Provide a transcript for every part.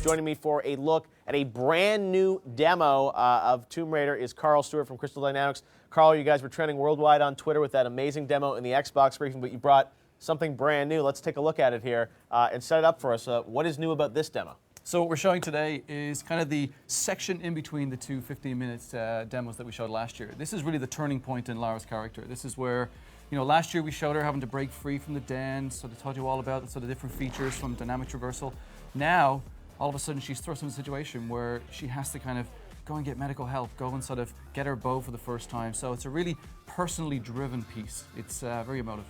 Joining me for a look at a brand new demo of Tomb Raider is Carl Stewart from Crystal Dynamics. Carl, you guys were trending worldwide on Twitter with that amazing demo in the Xbox briefing, but you brought something brand new. Let's take a look at it here and set it up for us. What is new about this demo? So what we're showing today is kind of the section in between the two 15-minute demos that we showed last year. This is really the turning point in Lara's character. This is where, you know, last year we showed her having to break free from the den, so they told you all about the sort of different features from dynamic traversal. Now, all of a sudden she's thrust in a situation where she has to kind of go and get medical help, go and sort of get her bow for the first time. So it's a really personally driven piece. It's very emotive.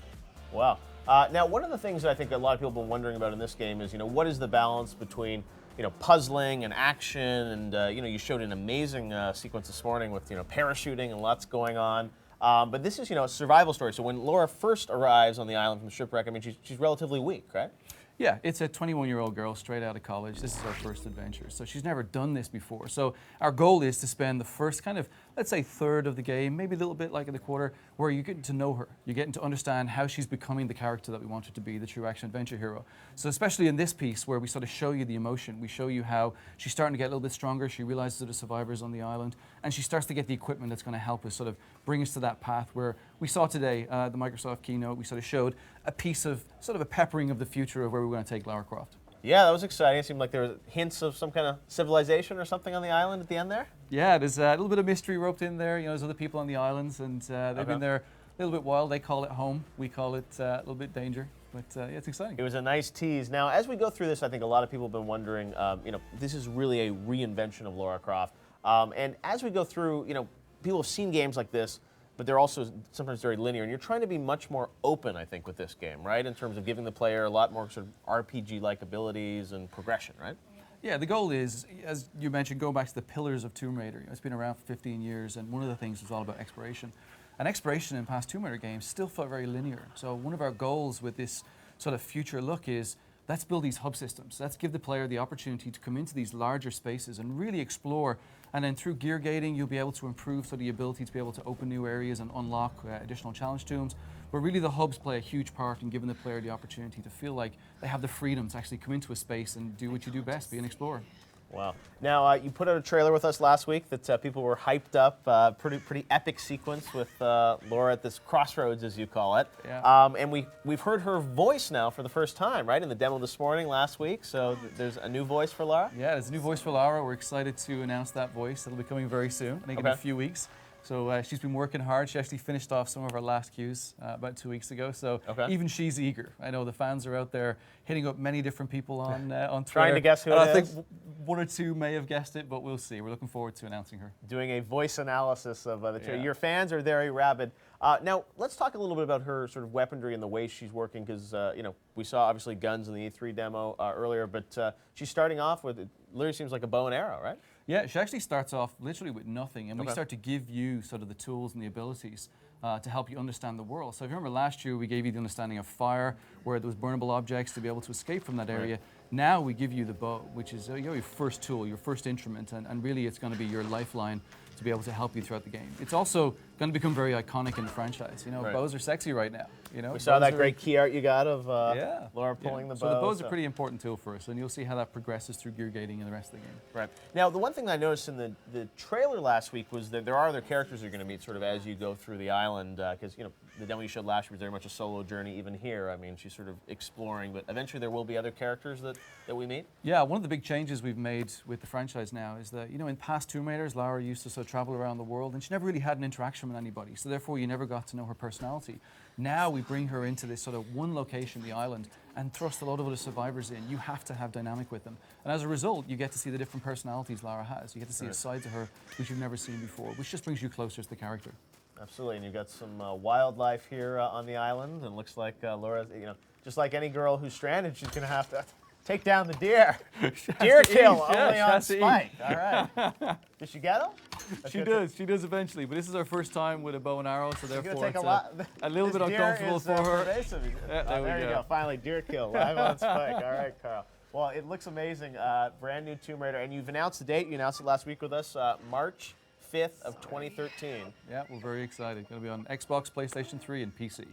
Wow. Now, one of the things that I think a lot of people have been wondering about in this game is, you know, what is the balance between, you know, puzzling and action, and you know, you showed an amazing sequence this morning with, you know, parachuting and lots going on. But this is, you know, a survival story. So when Lara first arrives on the island from the shipwreck, I mean, she's relatively weak, right? Yeah, it's a 21-year-old girl straight out of college. This is her first adventure. So she's never done this before. So our goal is to spend the first kind of, let's say, third of the game, maybe a little bit like in the quarter, where you're getting to know her. You're getting to understand how she's becoming the character that we want her to be, the true action-adventure hero. So especially in this piece where we sort of show you the emotion, we show you how she's starting to get a little bit stronger, she realizes there are survivors on the island, and she starts to get the equipment that's going to help us sort of bring us to that path where we saw today, the Microsoft keynote, we sort of showed a piece of, sort of a peppering of the future of where we're going to take Lara Croft. Yeah, that was exciting. It seemed like there were hints of some kind of civilization or something on the island at the end there. Yeah, there's a little bit of mystery roped in there. You know, there's other people on the islands, and they've been there a little bit wild. They call it home. We call it a little bit danger. But yeah, it's exciting. It was a nice tease. Now, as we go through this, I think a lot of people have been wondering, you know, this is really a reinvention of Lara Croft. And as we go through, you know, people have seen games like this, but they're also sometimes very linear. And you're trying to be much more open, I think, with this game, right? In terms of giving the player a lot more sort of RPG-like abilities and progression, right? Yeah, the goal is, as you mentioned, going back to the pillars of Tomb Raider. You know, it's been around for 15 years, and one of the things is all about exploration. And exploration in past Tomb Raider games still felt very linear. So one of our goals with this sort of future look is, let's build these hub systems. Let's give the player the opportunity to come into these larger spaces and really explore. And then through gear gating, you'll be able to improve the ability to be able to open new areas and unlock additional challenge tombs. But really the hubs play a huge part in giving the player the opportunity to feel like they have the freedom to actually come into a space and do what you do best, be an explorer. Wow. Now, you put out a trailer with us last week that people were hyped up. Pretty epic sequence with Lara at this crossroads, as you call it. Yeah. And we've heard her voice now for the first time, right, in the demo this morning, last week. So there's a new voice for Lara? Yeah, there's a new voice for Lara. We're excited to announce that voice. It'll be coming very soon, I think in a few weeks. So she's been working hard. She actually finished off some of our last cues about 2 weeks ago. So even she's eager. I know the fans are out there hitting up many different people on Twitter. Trying to guess who it is. I think one or two may have guessed it, but we'll see. We're looking forward to announcing her. Doing a voice analysis of the trailer. Yeah. Your fans are very rabid. Now, let's talk a little bit about her sort of weaponry and the way she's working, because you know, we saw obviously guns in the E3 demo earlier, but she's starting off with, it literally seems like a bow and arrow, right? Yeah, she actually starts off literally with nothing, and we start to give you sort of the tools and the abilities to help you understand the world. So if you remember last year, we gave you the understanding of fire, where there was burnable objects to be able to escape from that area. Now we give you the bow, which is your first tool, your first instrument, and really it's going to be your lifeline to be able to help you throughout the game. It's also going to become very iconic in the franchise. You know, bows are sexy right now. You know, we saw that great key art you got of Lara pulling the bow. So the bow's a pretty important tool for us, and you'll see how that progresses through gear gating in the rest of the game. Right. Now, the one thing that I noticed in the trailer last week was that there are other characters you're going to meet sort of as you go through the island, because, you know, the demo you showed last year was very much a solo journey. Even here, I mean, she's sort of exploring, but eventually there will be other characters that we meet? Yeah, one of the big changes we've made with the franchise now is that, you know, in past Tomb Raiders, Lara used to sort of travel around the world, and she never really had an interaction with anybody, so therefore you never got to know her personality. Now we bring her into this sort of one location, the island, and thrust a lot of other survivors in. You have to have dynamic with them. And as a result, you get to see the different personalities Lara has. You get to see a side to her which you've never seen before, which just brings you closer to the character. Absolutely, and you've got some wildlife here on the island, and it looks like Laura's, you know, just like any girl who's stranded, she's going to have to take down the deer. Deer kill, only on Spike. All right. Does she get him? She does eventually, but this is our first time with a bow and arrow, so therefore it's a little bit uncomfortable for her. There you go, finally, deer kill, live on Spike. All right, Carl. Well, it looks amazing. Brand new Tomb Raider, and you've announced the date. You announced it last week with us, March 5th of 2013. Yeah, we're very excited. Going to be on Xbox, PlayStation 3, and PC.